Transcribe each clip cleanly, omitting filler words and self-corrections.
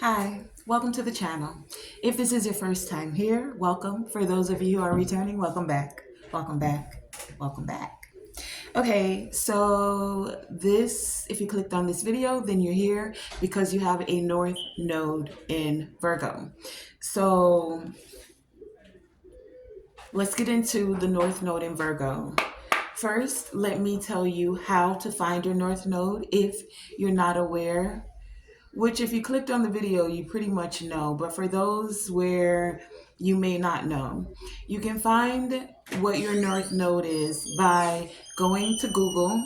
Hi, welcome to the channel. If this is your first time here, welcome. For those of you who are returning, welcome back. Welcome back. Welcome back. Okay, so if you clicked on this video, then you're here because you have a North Node in Virgo. So let's get into the North Node in Virgo. First, let me tell you how to find your North Node if you're not aware, which if you clicked on the video, you pretty much know. But for those where you may not know, you can find what your North Node is by going to Google.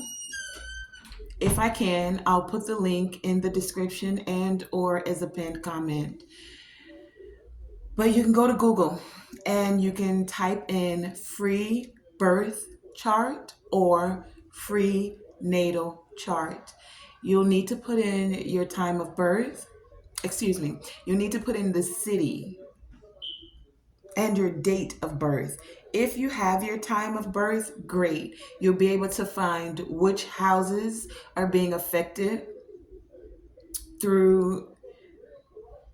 If I can, I'll put the link in the description and or as a pinned comment. But you can go to Google and you can type in free birth chart or free natal chart. You'll need to put in your time of birth. You'll need to put in the city and your date of birth. If you have your time of birth, great. You'll be able to find which houses are being affected through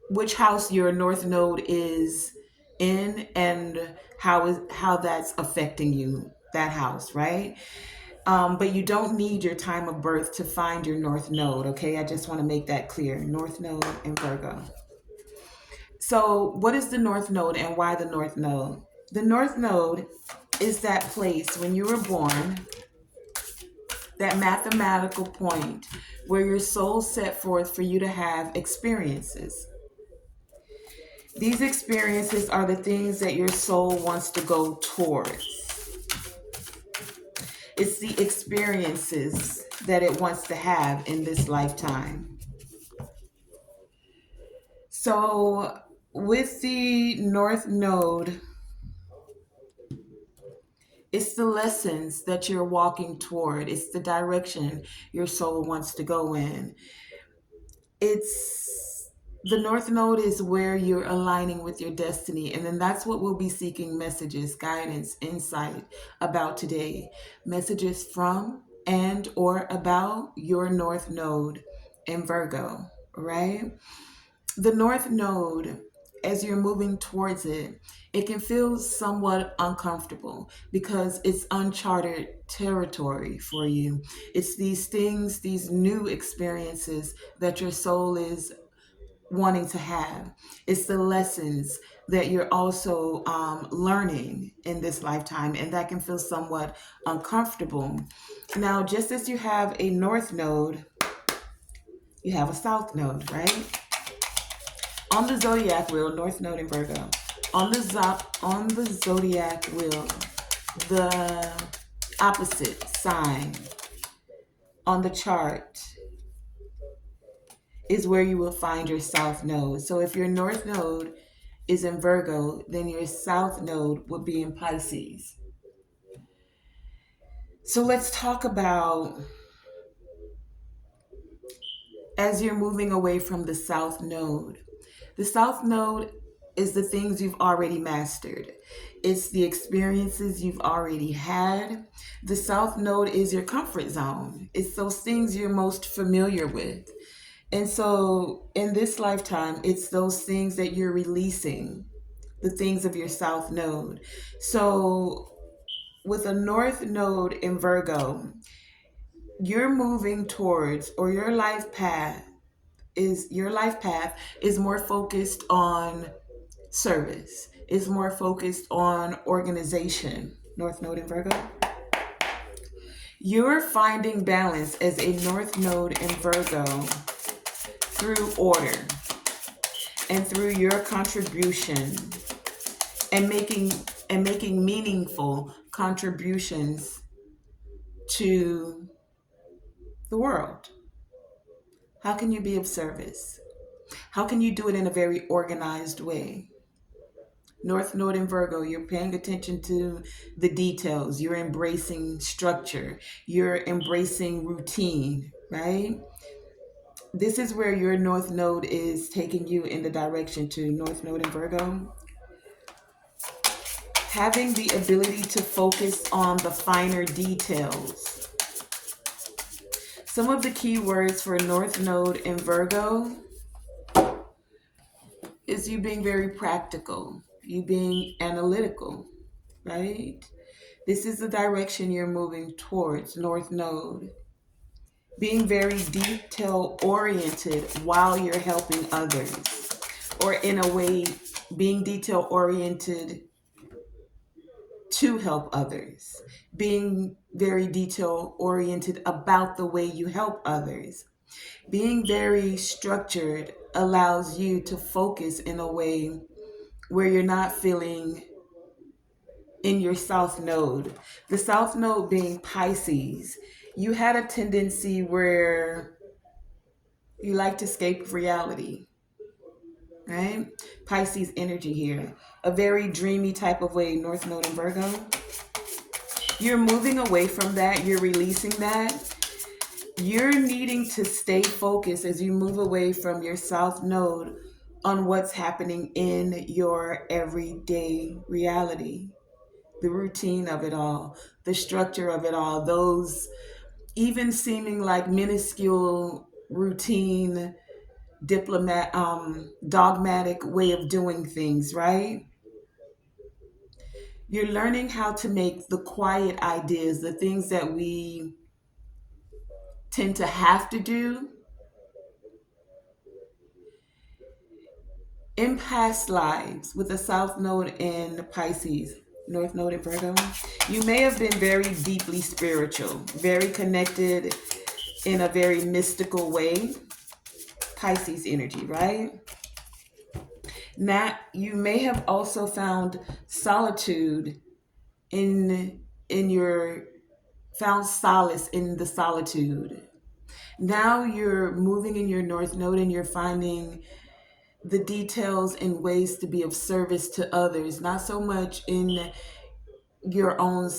which house your North Node is in and how that's affecting you, that house, right? But you don't need your time of birth to find your North Node, okay? I just want to make that clear. North Node in Virgo. So what is the North Node and why the North Node? The North Node is that place when you were born, that mathematical point where your soul set forth for you to have experiences. These experiences are the things that your soul wants to go towards. It's the experiences that it wants to have in this lifetime. So with the North Node, it's the lessons that you're walking toward. It's the direction your soul wants to go in. The North Node is where you're aligning with your destiny. And then that's what we'll be seeking messages, guidance, insight about today. Messages from and or about your North Node in Virgo, right? The North Node, as you're moving towards it, it can feel somewhat uncomfortable because it's uncharted territory for you. It's these things, these new experiences that your soul is wanting to have. It's the lessons that you're also learning in this lifetime, and that can feel somewhat uncomfortable. Now, just as you have a North Node, you have a South Node, right? On the zodiac wheel, North Node in Virgo. On the zodiac wheel, the opposite sign on the chart is where you will find your South Node. So if your North Node is in Virgo, then your South Node would be in Pisces. So let's talk about, as you're moving away from the South Node. The South Node is the things you've already mastered. It's the experiences you've already had. The South Node is your comfort zone. It's those things you're most familiar with. And so in this lifetime, it's those things that you're releasing, the things of your South Node. So with a North Node in Virgo, you're moving towards, or your life path is more focused on service, is more focused on organization. North Node in Virgo. You're finding balance as a North Node in Virgo through order and through your contribution and making meaningful contributions to the world. How can you be of service? How can you do it in a very organized way? North Node in Virgo, you're paying attention to the details. You're embracing structure. You're embracing routine, right? This is where your North Node is taking you in the direction to. North Node in Virgo. Having the ability to focus on the finer details. Some of the key words for North Node in Virgo: is you being very practical, you being analytical, right? This is the direction you're moving towards, North Node. Being very detail oriented while you're helping others, or in a way, being detail oriented to help others, being very detail oriented about the way you help others. Being very structured allows you to focus in a way where you're not feeling in your South Node. The South Node being Pisces, you had a tendency where you like to escape reality, right? Pisces energy here. A very dreamy type of way, North Node and Virgo. You're moving away from that. You're releasing that. You're needing to stay focused as you move away from your South Node on what's happening in your everyday reality, the routine of it all, the structure of it all, those even seeming like minuscule routine dogmatic way of doing things, right? You're learning how to make the quiet ideas, the things that we tend to have to do in past lives with the South Node and Pisces, North Node and Virgo. You may have been very deeply spiritual, very connected in a very mystical way. Pisces energy, right? Now, you may have also found solitude in your found solace in the solitude. Now you're moving in your North Node and you're finding the details and ways to be of service to others, not so much in your own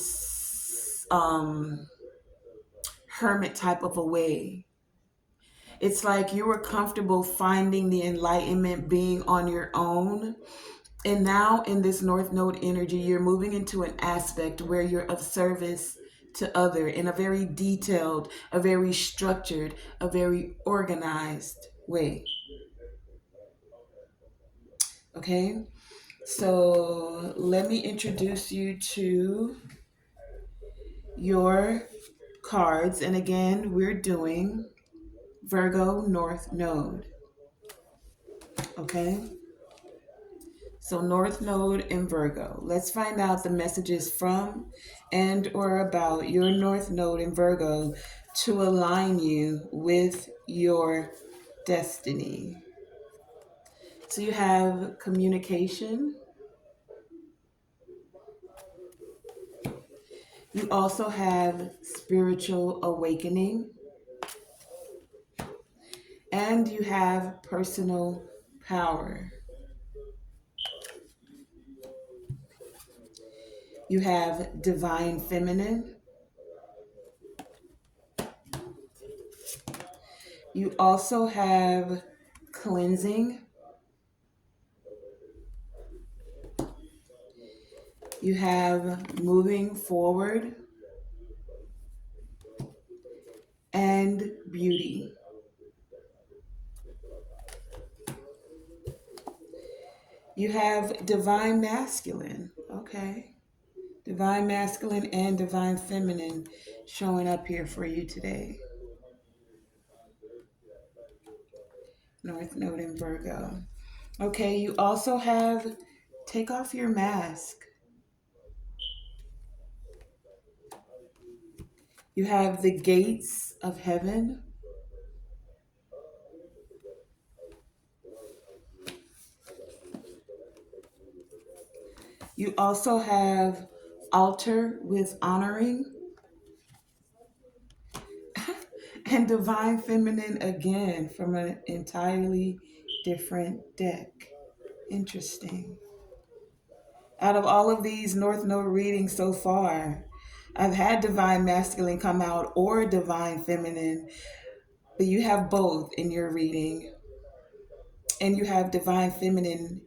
um, hermit type of a way. It's like you were comfortable finding the enlightenment being on your own. And now in this North Node energy, you're moving into an aspect where you're of service to other in a very detailed, a very structured, a very organized way. Okay? So let me introduce you to your cards. And again, we're doing Virgo North Node. Okay? So North Node and Virgo. Let's find out the messages from and or about your North Node and Virgo to align you with your destiny. So you have communication. You also have spiritual awakening. And you have personal power. You have divine feminine. You also have cleansing. You have moving forward and beauty. You have divine masculine. Okay. Divine masculine and divine feminine showing up here for you today. North Node and Virgo. Okay, you also have take off your mask. You have the gates of heaven. You also have altar with honoring and divine feminine again from an entirely different deck. Interesting. Out of all of these North Node readings so far, I've had divine masculine come out or divine feminine, but you have both in your reading. And you have divine feminine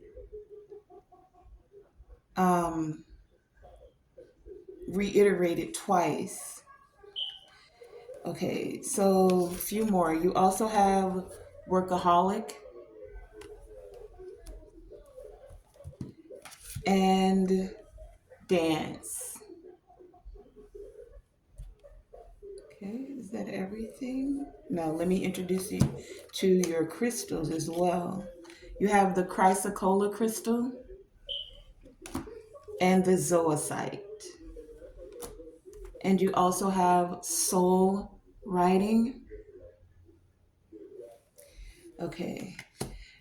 um, reiterated twice. Okay, so a few more. You also have workaholic. and dance. Okay, is that everything? No, let me introduce you to your crystals as well. You have the chrysocolla crystal and the zoisite. And you also have soul writing. Okay.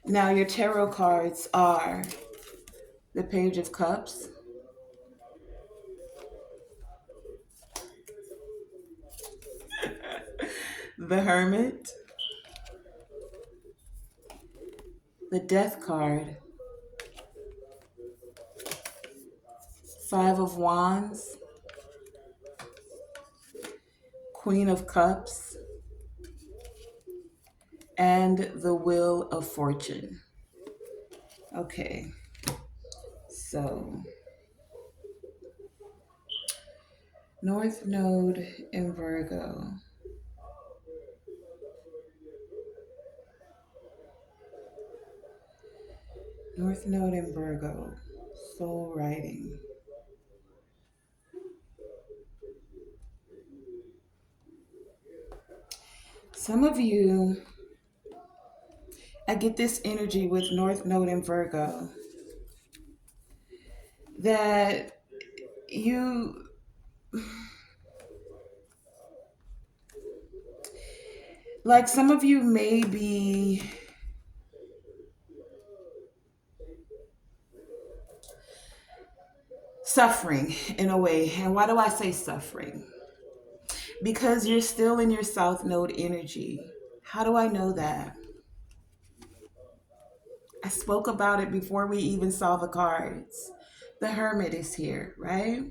Now your tarot cards are the Page of Cups, the Hermit, the Death card, Five of Wands, Queen of Cups, and the Wheel of Fortune. Okay, so North Node in Virgo. North Node in Virgo, soul writing. Some of you, I get this energy with North Node in Virgo that you, like some of you may be suffering in a way. And why do I say suffering? Because you're still in your South Node energy. How do I know that? I spoke about it before we even saw the cards. The Hermit is here, right?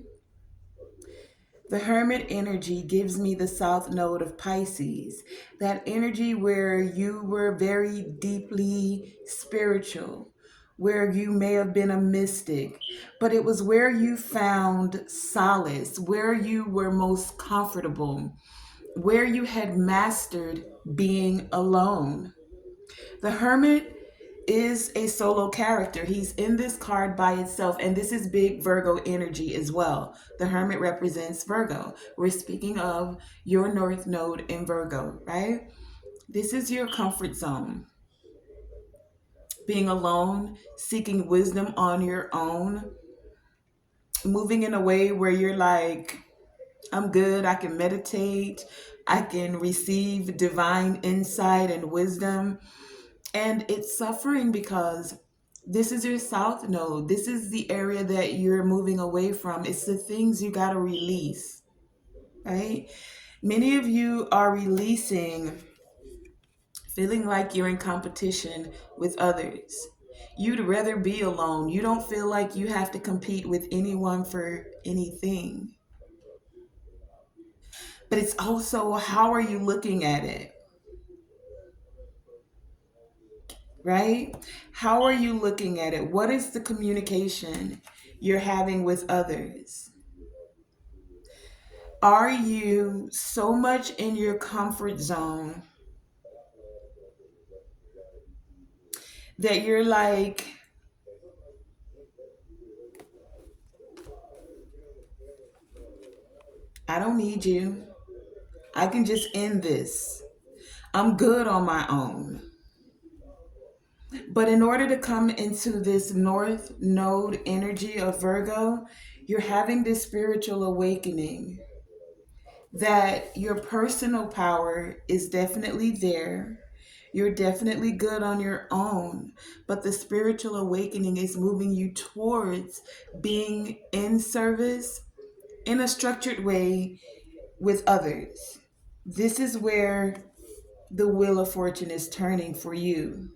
The Hermit energy gives me the South Node of Pisces. That energy where you were very deeply spiritual, where you may have been a mystic, but it was where you found solace, where you were most comfortable, where you had mastered being alone. The Hermit is a solo character. He's in this card by itself, and this is big Virgo energy as well. The Hermit represents Virgo. We're speaking of your North Node in Virgo, right? This is your comfort zone. Being alone, seeking wisdom on your own, moving in a way where you're like, I'm good, I can meditate, I can receive divine insight and wisdom. And it's suffering because this is your South Node. This is the area that you're moving away from. It's the things you got to release, right? Many of you are releasing, feeling like you're in competition with others. You'd rather be alone. You don't feel like you have to compete with anyone for anything. But it's also, how are you looking at it? Right? How are you looking at it? What is the communication you're having with others? Are you so much in your comfort zone that you're like, I don't need you. I can just end this. I'm good on my own. But in order to come into this North Node energy of Virgo, you're having this spiritual awakening that your personal power is definitely there. You're definitely good on your own, but the spiritual awakening is moving you towards being in service in a structured way with others. This is where the Wheel of Fortune is turning for you.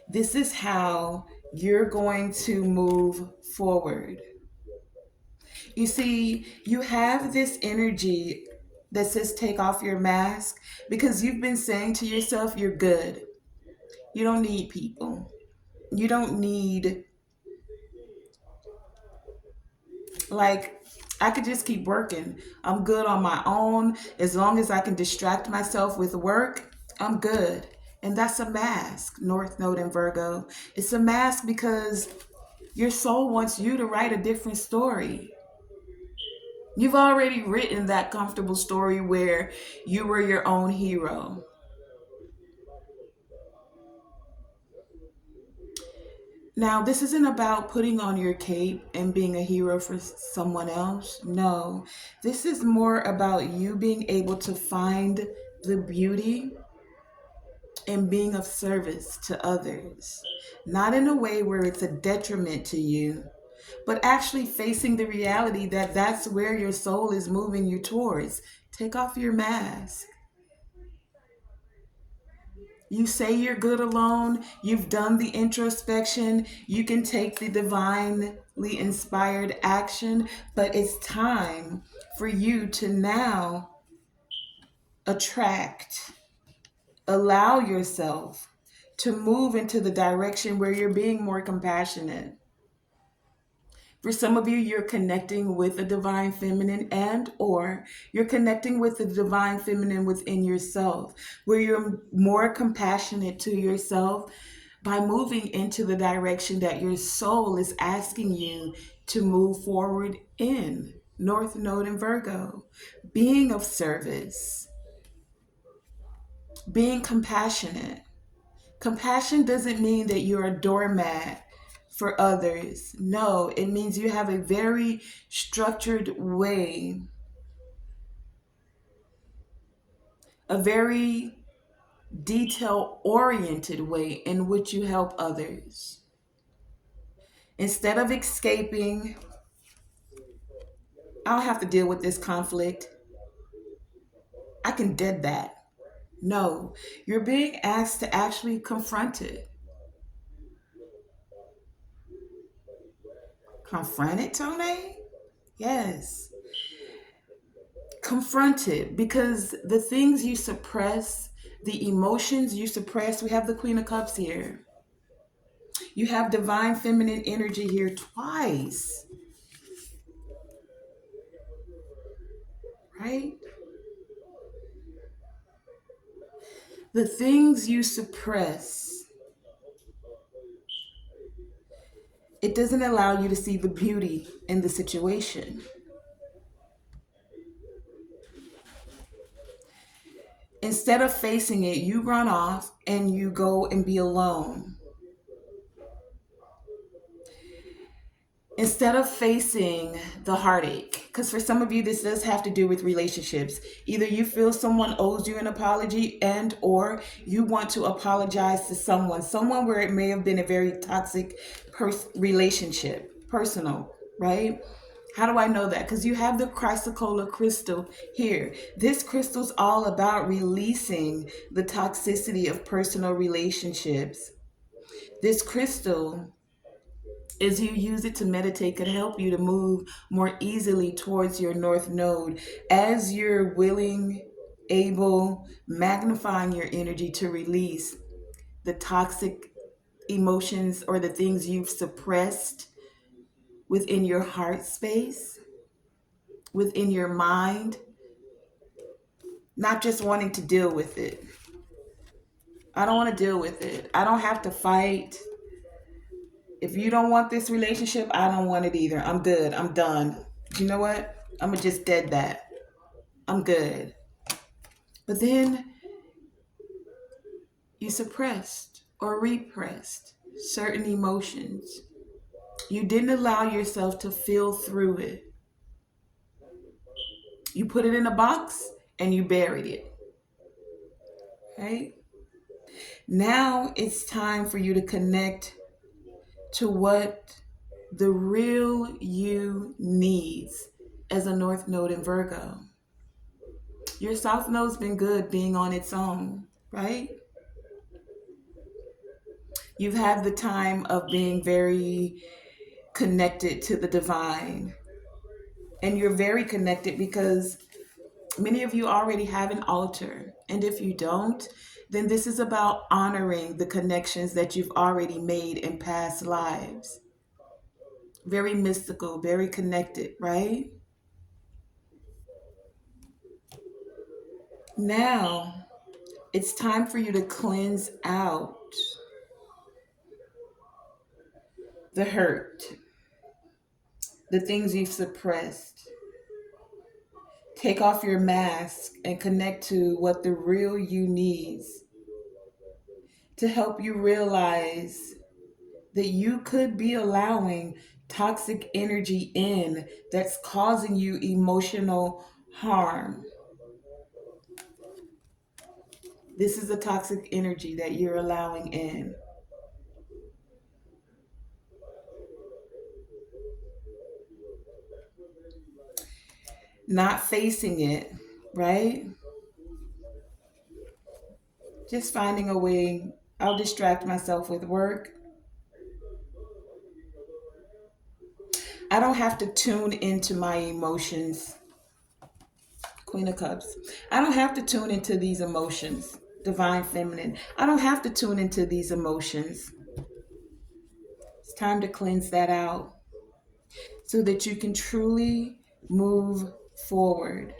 This is how you're going to move forward. You see, you have this energy that says take off your mask because you've been saying to yourself, you're good. You don't need people. You don't need, like, I could just keep working. I'm good on my own. As long as I can distract myself with work, I'm good. And that's a mask, North Node and Virgo. It's a mask because Your soul wants you to write a different story. You've already written that comfortable story where you were your own hero. Now, this isn't about putting on your cape and being a hero for someone else. No, this is more about you being able to find the beauty in being of service to others. Not in a way where it's a detriment to you, but actually facing the reality that that's where your soul is moving you towards. Take off your mask. You say you're good alone. You've done the introspection. You can take the divinely inspired action, but it's time for you to now attract, allow yourself to move into the direction where you're being more compassionate. For some of you, you're connecting with the divine feminine, and or you're connecting with the divine feminine within yourself, where you're more compassionate to yourself by moving into the direction that your soul is asking you to move forward in. North Node and Virgo, being of service, being compassionate. Compassion doesn't mean that you're a doormat for others. No, it means you have a very structured way, a very detail oriented way in which you help others. Instead of escaping, I don't have to deal with this conflict, I can dead that. No, you're being asked to actually confront it. Confront it, Tonae? Yes. Confront it, because the things you suppress, the emotions you suppress, we have the Queen of Cups here. You have divine feminine energy here twice, right? The things you suppress, it doesn't allow you to see the beauty in the situation. Instead of facing it, you run off and you go and be alone. Instead of facing the heartache, because for some of you this does have to do with relationships. Either you feel someone owes you an apology, and or you want to apologize to someone where it may have been a very toxic relationship, personal, right? How do I know that? Because you have the chrysocolla crystal here. This crystal's all about releasing the toxicity of personal relationships. This crystal, as you use it to meditate, could help you to move more easily towards your North Node as you're willing, able, magnifying your energy to release the toxic emotions or the things you've suppressed within your heart space, within your mind, not just wanting to deal with it. I don't want to deal with it. I don't have to fight. If you don't want this relationship, I don't want it either. I'm good. I'm done. You know what? I'm going to just dead that. I'm good. But then you suppressed or repressed certain emotions. You didn't allow yourself to feel through it. You put it in a box and you buried it. Right? Now it's time for you to connect to what the real you needs as a North Node in Virgo. Your South Node's been good being on its own, right? You've had the time of being very connected to the divine. And you're very connected because many of you already have an altar. And if you don't, then this is about honoring the connections that you've already made in past lives. Very mystical, very connected, right? Now, it's time for you to cleanse out the hurt, the things you've suppressed. Take off your mask and connect to what the real you needs to help you realize that you could be allowing toxic energy in that's causing you emotional harm. This is a toxic energy that you're allowing in. Not facing it, right? Just finding a way. I'll distract myself with work. I don't have to tune into my emotions. Queen of Cups. I don't have to tune into these emotions. Divine Feminine. I don't have to tune into these emotions. It's time to cleanse that out so that you can truly move forward.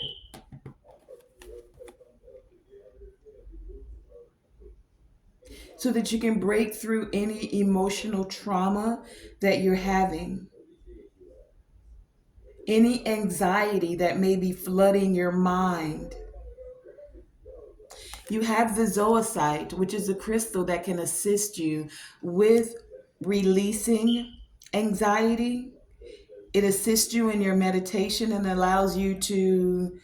So that you can break through any emotional trauma that you're having. Any anxiety that may be flooding your mind. You have the zoisite, which is a crystal that can assist you with releasing anxiety. It assists you in your meditation and allows you to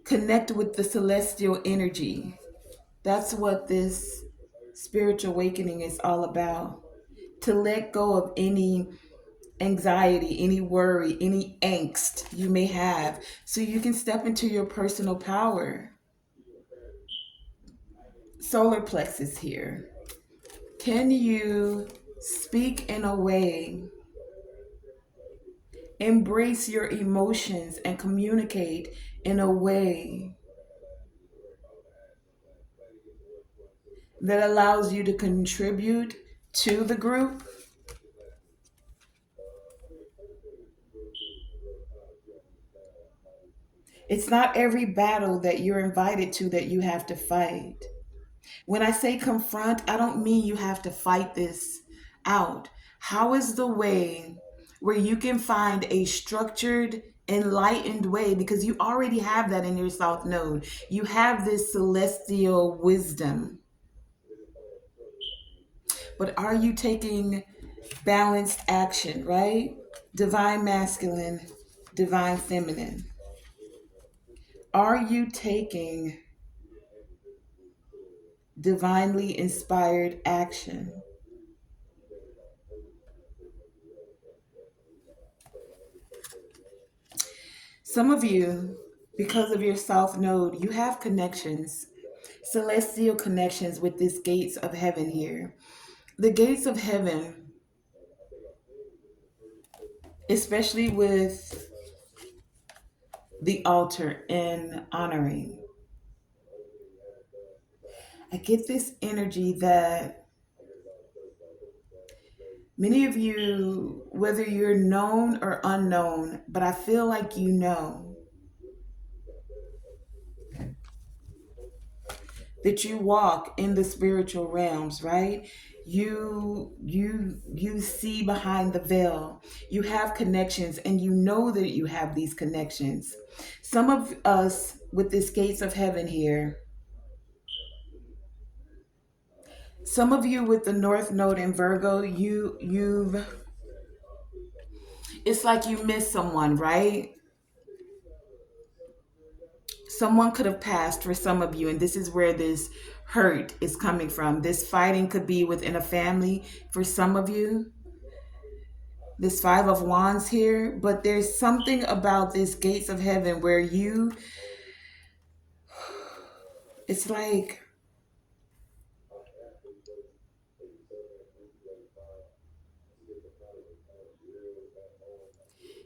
connect with the celestial energy. That's what this spiritual awakening is all about. To let go of any anxiety, any worry, any angst you may have, so you can step into your personal power. Solar plexus here. Can you speak in a way, embrace your emotions, and communicate in a way that allows you to contribute to the group? It's not every battle that you're invited to that you have to fight. When I say confront, I don't mean you have to fight this out. How is the way where you can find a structured, enlightened way? Because you already have that in your South Node. You have this celestial wisdom. But are you taking balanced action, right? Divine masculine, divine feminine. Are you taking divinely inspired action? Some of you, because of your South Node, you have connections, celestial connections with these gates of heaven here. The gates of heaven, especially with the altar and honoring. I get this energy that many of you, whether you're known or unknown, but I feel like you know that you walk in the spiritual realms, right? You see behind the veil. You have connections and you know that you have these connections. Some of us with this gates of heaven here, some of you with the North Node in Virgo, you've it's like you miss someone, right? Someone could have passed for some of you, and this is where this hurt is coming from. This fighting could be within a family for some of you. This Five of Wands here, but there's something about this gates of heaven where it's like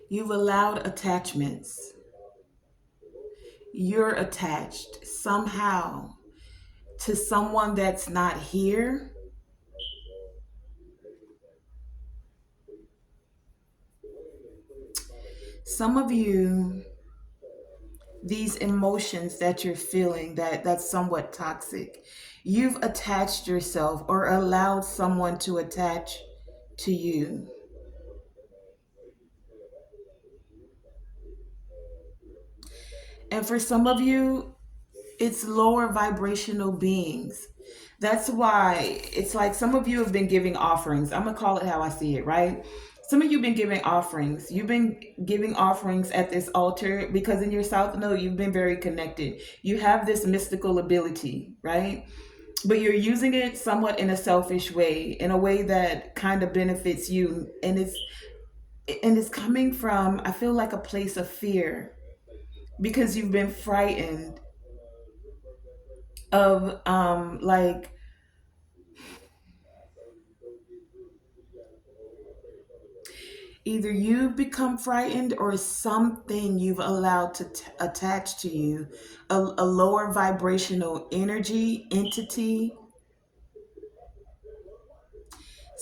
you've allowed attachments. You're attached somehow to someone that's not here. Some of you, these emotions that you're feeling that's somewhat toxic, you've attached yourself or allowed someone to attach to you. And for some of you, it's lower vibrational beings. That's why it's like some of you have been giving offerings. I'm going to call it how I see it, right? Some of you have been giving offerings. You've been giving offerings at this altar because in your South Node, you've been very connected. You have this mystical ability, right? But you're using it somewhat in a selfish way, in a way that kind of benefits you. And it's coming from, I feel like, a place of fear because you've been frightened of like either you've become frightened or something you've allowed to attach to you, a lower vibrational energy entity,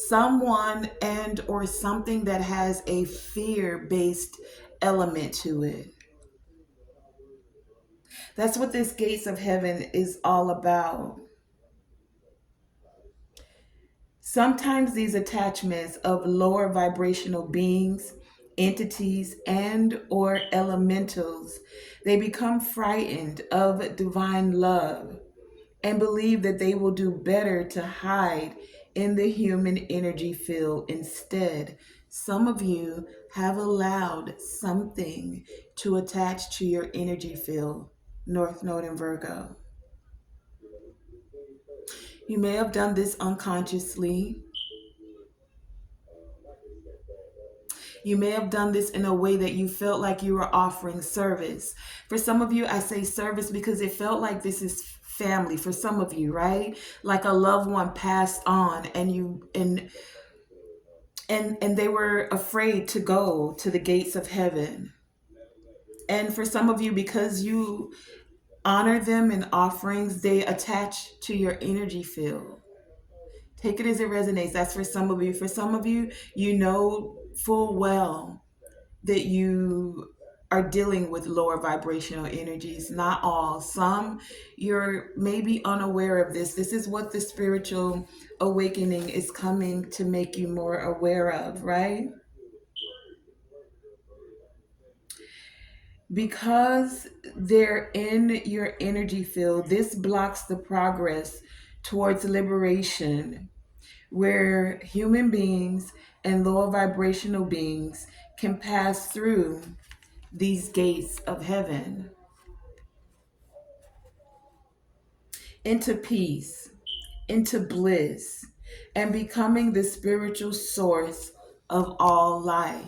someone and or something that has a fear based element to it. That's what this gates of heaven is all about. Sometimes these attachments of lower vibrational beings, entities, and or elementals, they become frightened of divine love and believe that they will do better to hide in the human energy field instead. Some of you have allowed something to attach to your energy field, North Node and Virgo. You may have done this unconsciously. You may have done this in a way that you felt like you were offering service. For some of you, I say service because it felt like this is family for some of you, right? Like a loved one passed on and and they were afraid to go to the gates of heaven. And for some of you, because you honor them in offerings, they attach to your energy field. Take it as it resonates. That's for some of you. For some of you, you know full well that you are dealing with lower vibrational energies. Not all. Some you're maybe unaware of this. This is what the spiritual awakening is coming to make you more aware of, right? Because they're in your energy field, this blocks the progress towards liberation, where human beings and lower vibrational beings can pass through these gates of heaven into peace, into bliss, and becoming the spiritual source of all life.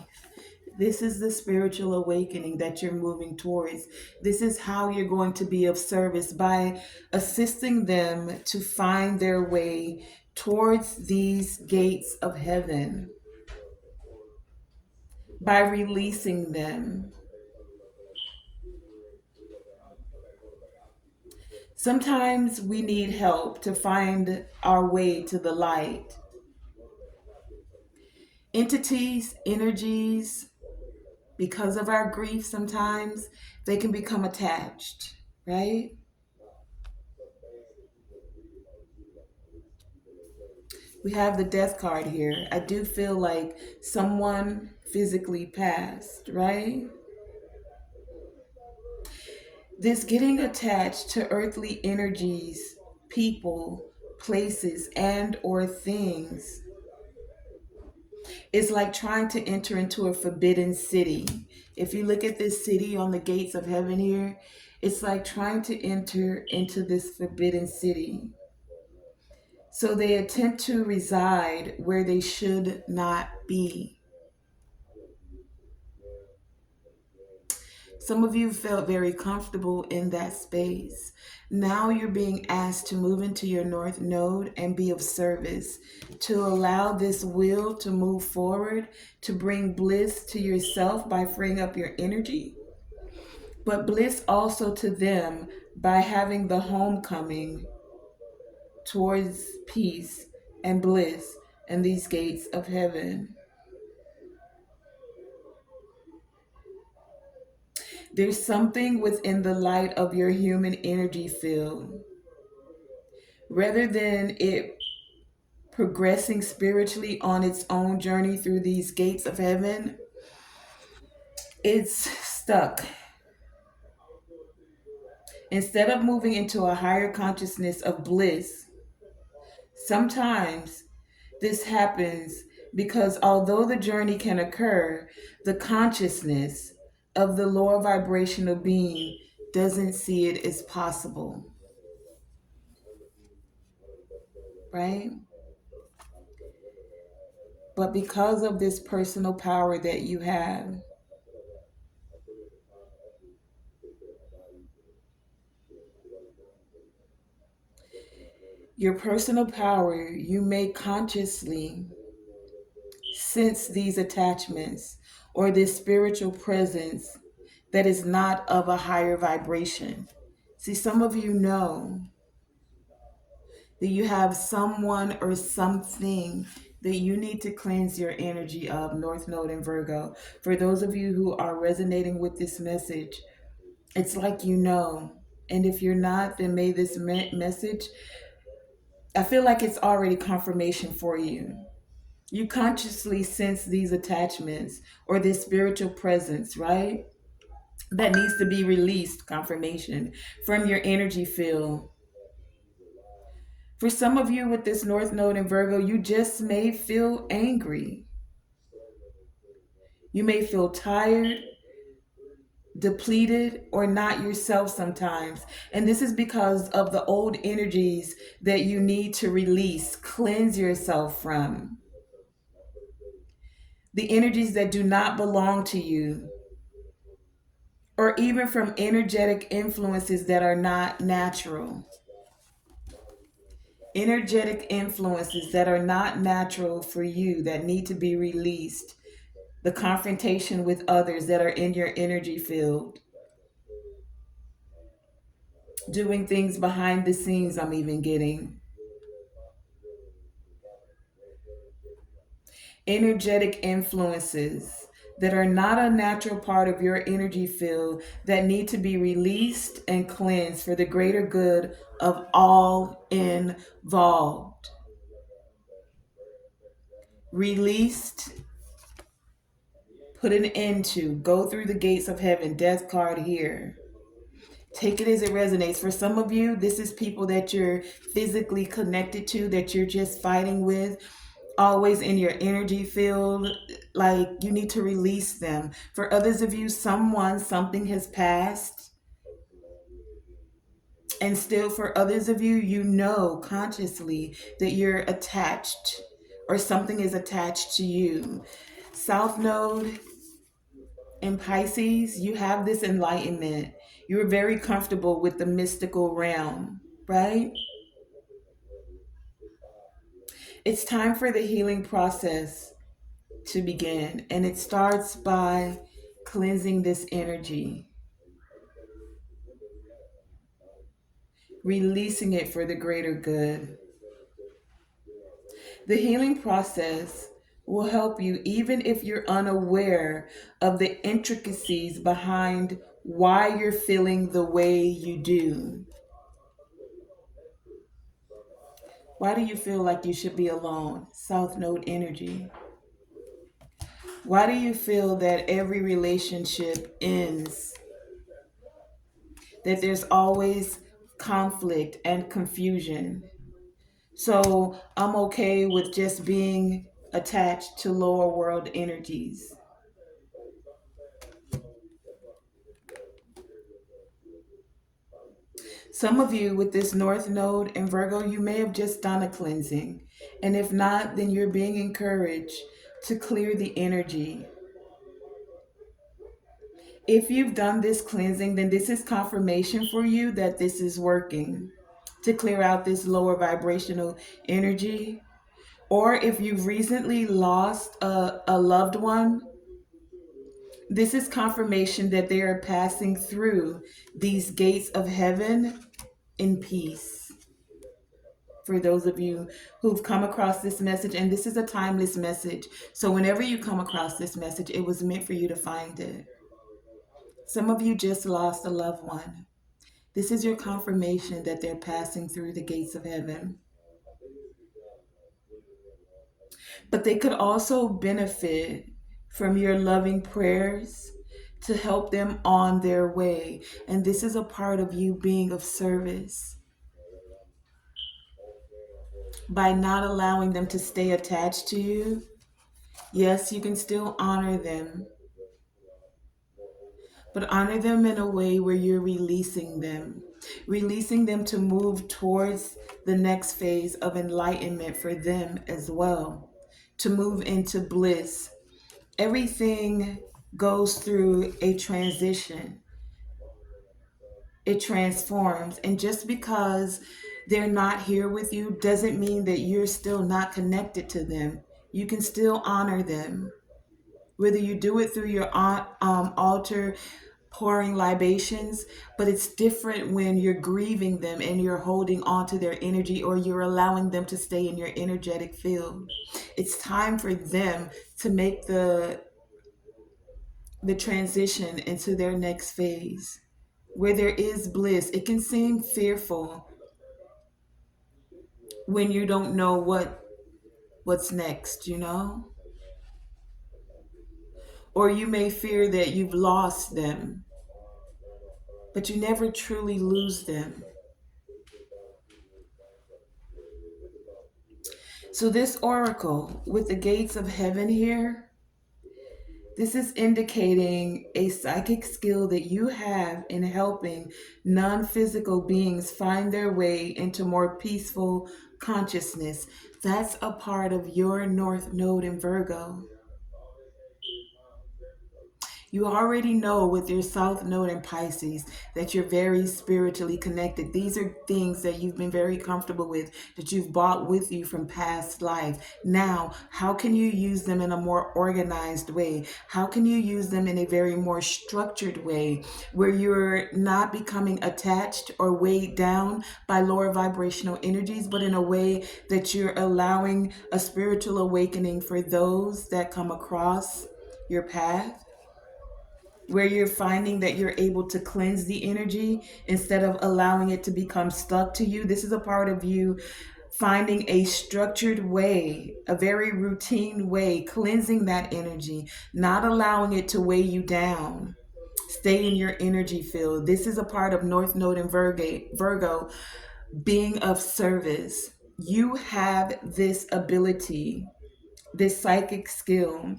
This is the spiritual awakening that you're moving towards. This is how you're going to be of service by assisting them to find their way towards these gates of heaven, by releasing them. Sometimes we need help to find our way to the light. Entities, energies, because of our grief, sometimes they can become attached, right? We have the death card here. I do feel like someone physically passed, right? This getting attached to earthly energies, people, places, and or things is like trying to enter into a forbidden city. If you look at this city on the gates of heaven here, it's like trying to enter into this forbidden city. So they attempt to reside where they should not be. Some of you felt very comfortable in that space. Now you're being asked to move into your North Node and be of service, to allow this will to move forward, to bring bliss to yourself by freeing up your energy, but bliss also to them by having the homecoming towards peace and bliss and these gates of heaven. There's something within the light of your human energy field. Rather than it progressing spiritually on its own journey through these gates of heaven, it's stuck. Instead of moving into a higher consciousness of bliss, sometimes this happens because although the journey can occur, the consciousness of the lower vibrational being doesn't see it as possible, right? But because of this personal power that you have, your personal power, you may consciously sense these attachments or this spiritual presence that is not of a higher vibration. See, some of you know that you have someone or something that you need to cleanse your energy of, North Node and Virgo. For those of you who are resonating with this message, it's like you know. And if you're not, then may this message, I feel like it's already confirmation for you. You consciously sense these attachments or this spiritual presence, right? That needs to be released, confirmation, from your energy field. For some of you with this North Node in Virgo, you just may feel angry. You may feel tired, depleted, or not yourself sometimes. And this is because of the old energies that you need to release, cleanse yourself from. The energies that do not belong to you, or even from energetic influences that are not natural. Energetic influences that are not natural for you that need to be released. The confrontation with others that are in your energy field. Doing things behind the scenes, I'm even getting. Energetic influences that are not a natural part of your energy field that need to be released and cleansed for the greater good of all involved. Released, put an end to, go through the gates of heaven, death card here. Take it as it resonates. For some of you, this is people that you're physically connected to, that you're just fighting with, always in your energy field, like you need to release them. For others of you, something has passed. And still for others of you, you know consciously that you're attached or something is attached to you. South Node in Pisces, you have this enlightenment. You're very comfortable with the mystical realm, right? It's time for the healing process to begin, and it starts by cleansing this energy, releasing it for the greater good. The healing process will help you even if you're unaware of the intricacies behind why you're feeling the way you do. Why do you feel like you should be alone? South Node energy. Why do you feel that every relationship ends? That there's always conflict and confusion. So I'm okay with just being attached to lower world energies. Some of you with this North Node and Virgo, you may have just done a cleansing. And if not, then you're being encouraged to clear the energy. If you've done this cleansing, then this is confirmation for you that this is working to clear out this lower vibrational energy. Or if you've recently lost a loved one, this is confirmation that they are passing through these gates of heaven in peace. For those of you who've come across this message, and this is a timeless message. So whenever you come across this message, it was meant for you to find it. Some of you just lost a loved one. This is your confirmation that they're passing through the gates of heaven. But they could also benefit from your loving prayers to help them on their way. And this is a part of you being of service by not allowing them to stay attached to you. Yes, you can still honor them, but honor them in a way where you're releasing them to move towards the next phase of enlightenment for them as well, to move into bliss. Everything goes through a transition, it transforms. And just because they're not here with you doesn't mean that you're still not connected to them. You can still honor them, whether you do it through your altar pouring libations, but it's different when you're grieving them and you're holding on to their energy, or you're allowing them to stay in your energetic field. It's time for them to make the transition into their next phase where there is bliss. It can seem fearful when you don't know what's next, or you may fear that you've lost them, but you never truly lose them. So this oracle with the gates of heaven here, this is indicating a psychic skill that you have in helping non-physical beings find their way into more peaceful consciousness. That's a part of your North Node in Virgo. You already know with your South Node in Pisces that you're very spiritually connected. These are things that you've been very comfortable with, that you've brought with you from past life. Now, how can you use them in a more organized way? How can you use them in a very more structured way where you're not becoming attached or weighed down by lower vibrational energies, but in a way that you're allowing a spiritual awakening for those that come across your path, where you're finding that you're able to cleanse the energy instead of allowing it to become stuck to you. This is a part of you finding a structured way, a very routine way, cleansing that energy, not allowing it to weigh you down. Stay in your energy field. This is a part of North Node and Virgo, being of service. You have this ability, this psychic skill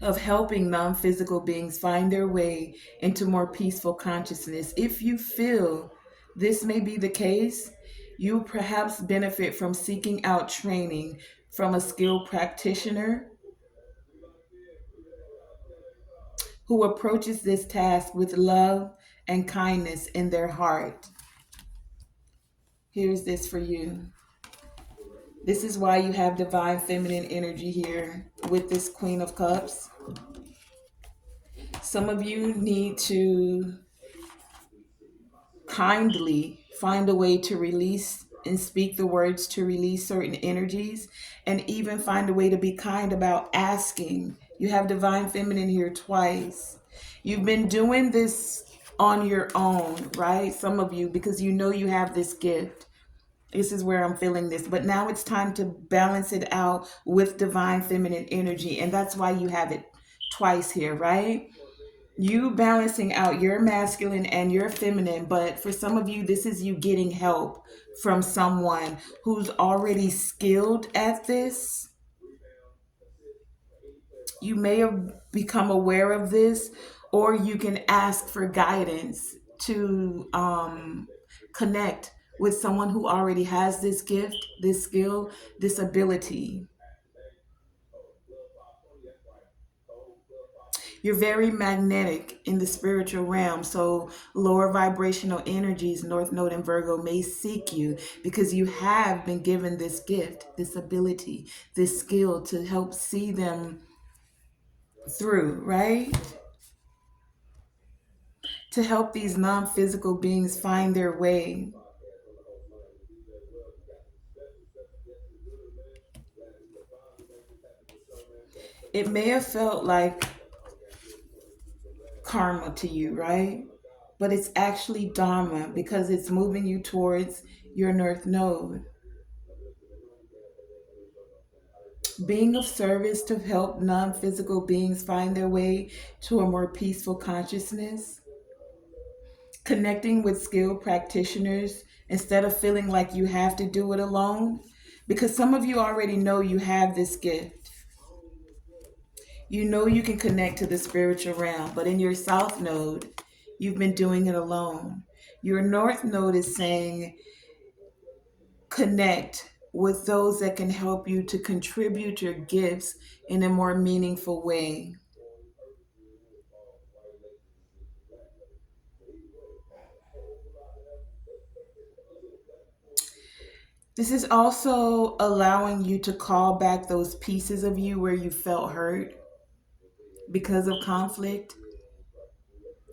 of helping non physical beings find their way into more peaceful consciousness. If you feel this may be the case, you perhaps benefit from seeking out training from a skilled practitioner who approaches this task with love and kindness in their heart. Here's this for you. This is why you have divine feminine energy here with this Queen of Cups. Some of you need to kindly find a way to release and speak the words to release certain energies, and even find a way to be kind about asking. You have divine feminine here twice. You've been doing this on your own, right? Some of you, because you know you have this gift. This is where I'm feeling this. But now it's time to balance it out with divine feminine energy. And that's why you have it twice here, right? You balancing out your masculine and your feminine. But for some of you, this is you getting help from someone who's already skilled at this. You may have become aware of this, or you can ask for guidance to connect with someone who already has this gift, this skill, this ability. You're very magnetic in the spiritual realm. So lower vibrational energies, North Node and Virgo, may seek you because you have been given this gift, this ability, this skill to help see them through, right? To help these non-physical beings find their way. It may have felt like karma to you, right? But it's actually dharma because it's moving you towards your North Node. Being of service to help non physical beings find their way to a more peaceful consciousness. Connecting with skilled practitioners instead of feeling like you have to do it alone. Because some of you already know you have this gift. You know you can connect to the spiritual realm, but in your South Node, you've been doing it alone. Your North Node is saying connect with those that can help you to contribute your gifts in a more meaningful way. This is also allowing you to call back those pieces of you where you felt hurt because of conflict,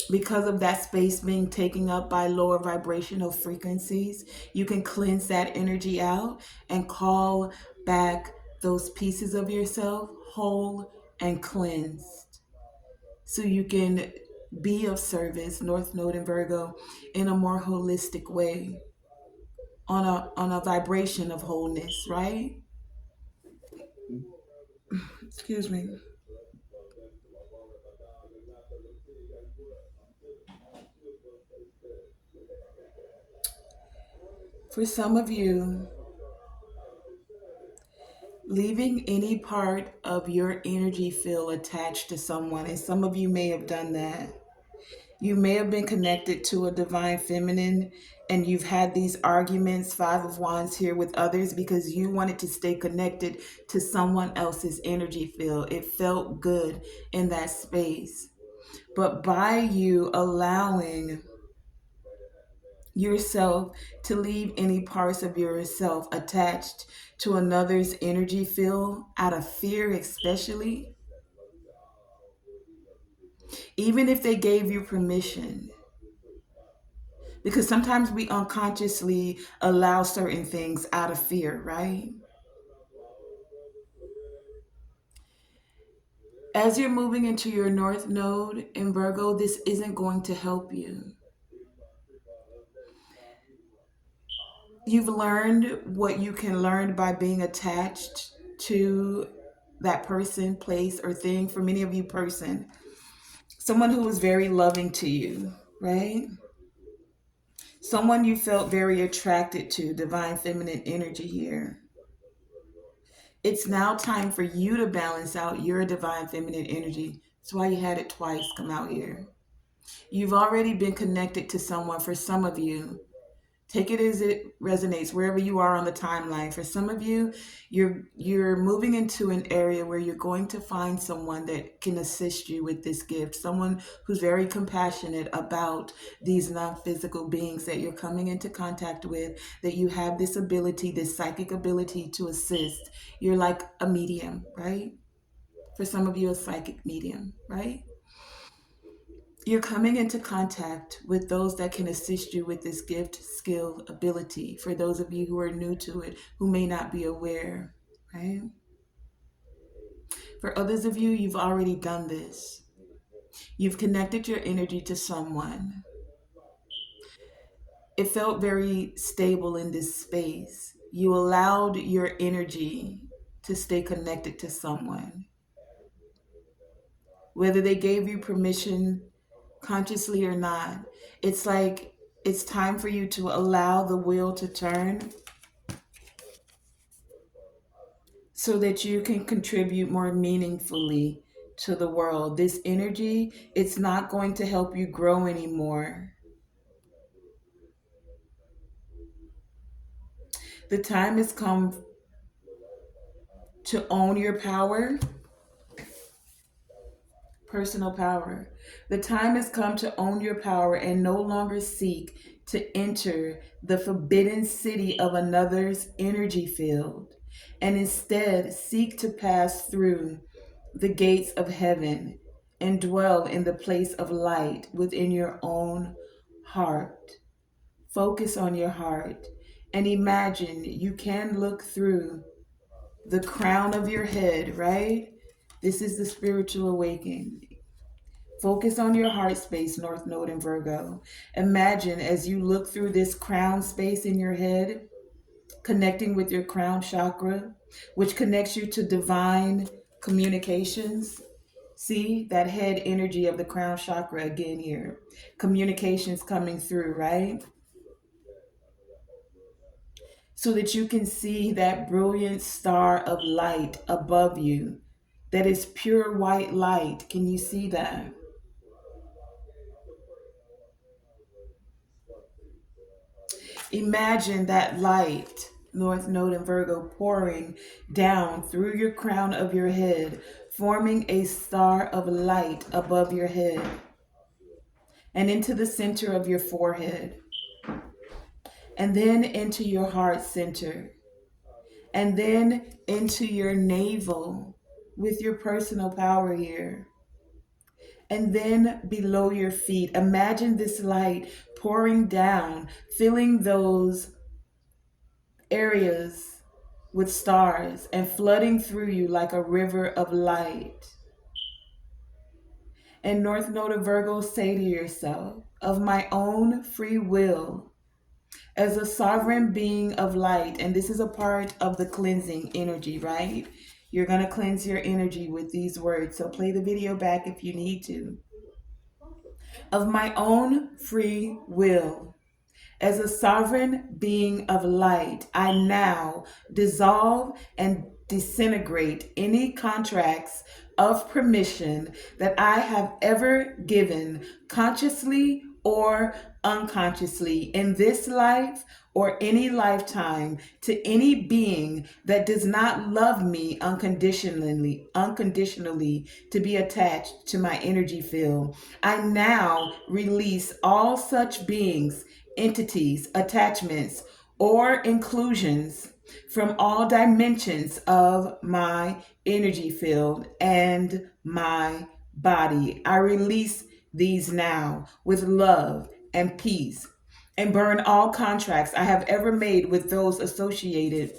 because of that space being taken up by lower vibrational frequencies. You can cleanse that energy out and call back those pieces of yourself whole and cleansed. So you can be of service, North Node and Virgo, in a more holistic way, on a vibration of wholeness, right? Excuse me. For some of you, leaving any part of your energy field attached to someone, and some of you may have done that. You may have been connected to a divine feminine and you've had these arguments, Five of Wands here, with others because you wanted to stay connected to someone else's energy field. It felt good in that space. But by you allowing yourself to leave any parts of yourself attached to another's energy field out of fear, especially, even if they gave you permission, because sometimes we unconsciously allow certain things out of fear, right? As you're moving into your North Node in Virgo, this isn't going to help you. You've learned what you can learn by being attached to that person, place, or thing. For many of you, person, someone who was very loving to you, right? Someone you felt very attracted to, divine feminine energy here. It's now time for you to balance out your divine feminine energy. That's why you had it twice come out here. You've already been connected to someone. For some of you, take it as it resonates wherever you are on the timeline. For some of you, you're moving into an area where you're going to find someone that can assist you with this gift, someone who's very compassionate about these non-physical beings that you're coming into contact with, that you have this ability, this psychic ability to assist. You're like a medium, right? For some of you, a psychic medium, right? You're coming into contact with those that can assist you with this gift, skill, ability. For those of you who are new to it, who may not be aware, right? For others of you, you've already done this. You've connected your energy to someone. It felt very stable in this space. You allowed your energy to stay connected to someone. Whether they gave you permission consciously or not, it's like it's time for you to allow the wheel to turn so that you can contribute more meaningfully to the world. This energy, it's not going to help you grow anymore. The time has come to own your power, personal power. The time has come to own your power and no longer seek to enter the forbidden city of another's energy field, and instead seek to pass through the gates of heaven and dwell in the place of light within your own heart. Focus on your heart and imagine you can look through the crown of your head, right? This is the spiritual awakening. Focus on your heart space, North Node and Virgo. Imagine as you look through this crown space in your head, connecting with your crown chakra, which connects you to divine communications. See that head energy of the crown chakra again here. Communications coming through, right? So that you can see that brilliant star of light above you that is pure white light. Can you see that? Imagine that light, North Node and Virgo, pouring down through your crown of your head, forming a star of light above your head and into the center of your forehead, and then into your heart center, and then into your navel with your personal power here. And then below your feet, imagine this light pouring down, filling those areas with stars and flooding through you like a river of light. And North Node of Virgo, say to yourself, of my own free will, as a sovereign being of light, and this is a part of the cleansing energy, right? You're going to cleanse your energy with these words. So play the video back if you need to. Of my own free will, as a sovereign being of light, I now dissolve and disintegrate any contracts of permission that I have ever given, consciously or unconsciously, in this life or any lifetime, to any being that does not love me unconditionally to be attached to my energy field. I now release all such beings, entities, attachments, or inclusions from all dimensions of my energy field and my body. I release these now with love and peace, and burn all contracts I have ever made with with those associated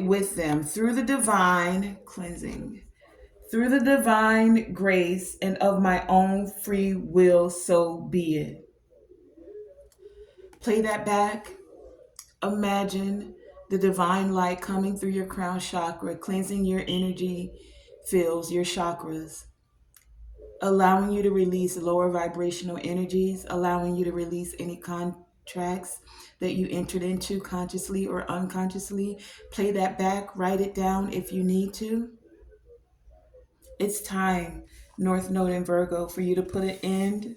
with them through the divine cleansing, through the divine grace and of my own free will, so be it. Play that back. Imagine the divine light coming through your crown chakra, cleansing your energy fields, your chakras, allowing you to release lower vibrational energies, allowing you to release any contracts that you entered into consciously or unconsciously. Play that back, write it down if you need to. It's time, North Node and Virgo, for you to put an end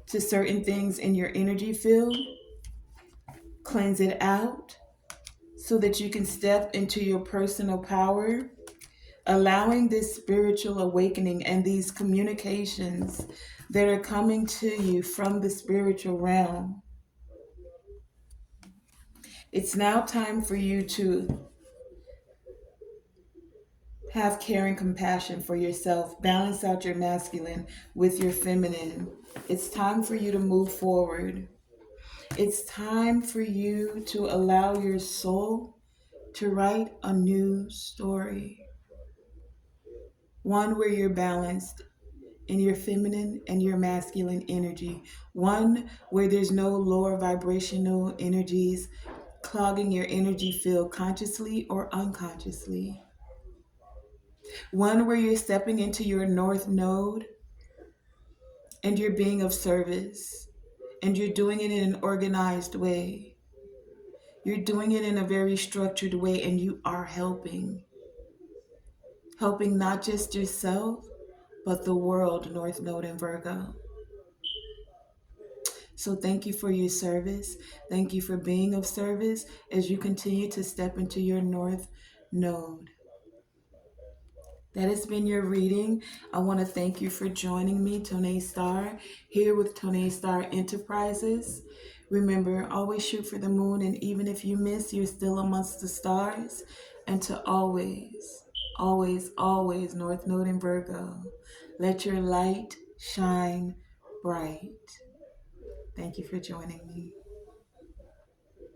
to certain things in your energy field, cleanse it out so that you can step into your personal power, allowing this spiritual awakening and these communications that are coming to you from the spiritual realm. It's now time for you to have care and compassion for yourself. Balance out your masculine with your feminine. It's time for you to move forward. It's time for you to allow your soul to write a new story. One where you're balanced in your feminine and your masculine energy. One where there's no lower vibrational energies clogging your energy field consciously or unconsciously. One where you're stepping into your North Node and you're being of service, and you're doing it in an organized way. You're doing it in a very structured way, and you are helping not just yourself, but the world, North Node and Virgo. So thank you for your service. Thank you for being of service as you continue to step into your North Node. That has been your reading. I want to thank you for joining me, Tonae Star, here with Tonae Star Enterprises. Remember, always shoot for the moon, and even if you miss, you're still amongst the stars. And to always, always, always, North Node and Virgo, let your light shine bright. Thank you for joining me.